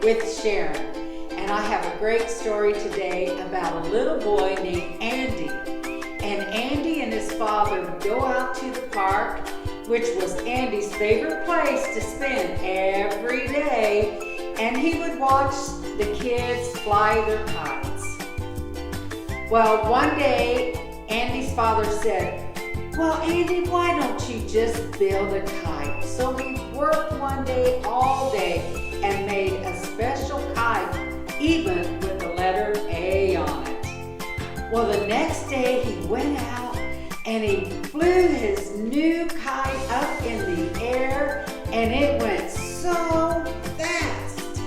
with Sharon, and I have a great story today about a little boy named Andy. And Andy and his father would go out to the park, which was Andy's favorite place to spend every day, and he would watch the kids fly their kites. Well, one day, Andy's father said, "Well, Andy, why don't you just build a kite?" So he worked one day all day and made a special kite, even with the letter A on it. Well, the next day he went out and he flew his new kite up in the air, and it went so fast.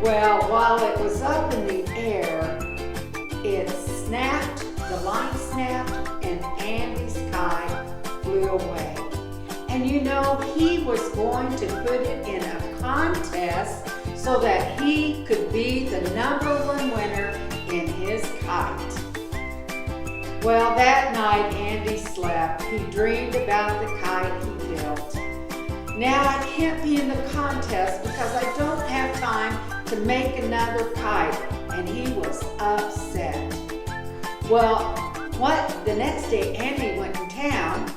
Well, while it was up in the air, it snapped, the line snapped, and Andy's kite flew away. And you know, he was going to put it in a contest so that he could be the #1 winner in his kite. Well, that night Andy slept. He dreamed about the kite he built. Now I can't be in the contest because I don't have time to make another kite, and he was upset. Well, the next day Andy went to town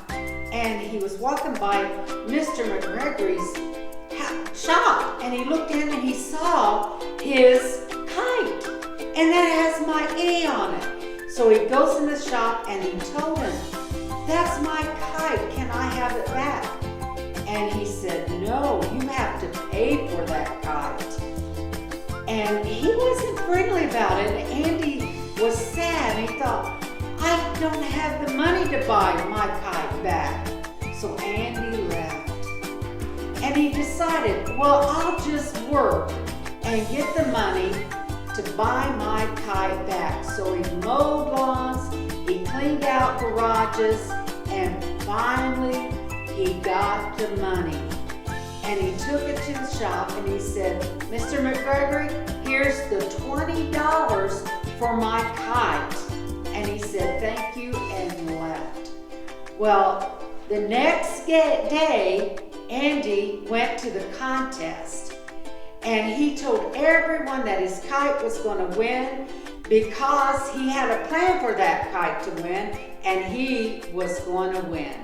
and he was walking by Mr. McGregory's shop, and he looked in and he saw his kite, and that has my A on it. So he goes in the shop and he told him, "That's my kite, can I have it back?" And he said, "No, you have to pay for that kite." And he wasn't friendly about it. Andy was sad. He thought, "I don't have the money to buy my kite back." So Andy left. And he decided, well, I'll just work and get the money to buy my kite back. So he mowed lawns, he cleaned out garages, and finally he got the money. And he took it to the shop and he said, "Mr. McGregory, here's the $20 for my kite." And he said, "Thank you," and left. Well, the next day, Andy went to the contest, and he told everyone that his kite was going to win because he had a plan for that kite to win, and he was going to win.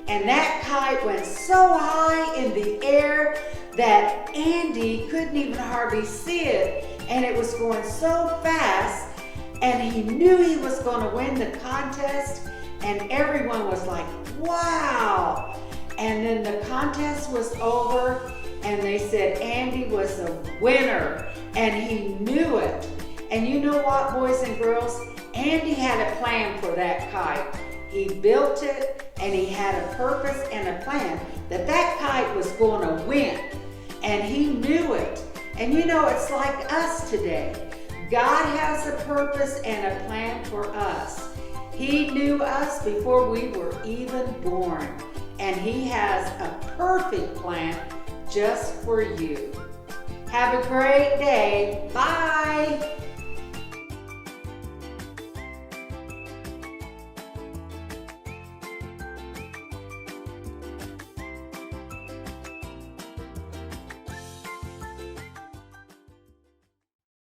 And that kite went so high in the air that Andy couldn't even hardly see it, and it was going so fast, and he knew he was going to win the contest, and everyone was like, "Wow!" And then the contest was over, and they said Andy was the winner, and he knew it. And you know what, boys and girls? Andy had a plan for that kite. He built it, and he had a purpose and a plan that that kite was going to win, and he knew it. And you know, it's like us today. God has a purpose and a plan for us. He knew us before we were even born, and He has a perfect plan just for you. Have a great day. Bye.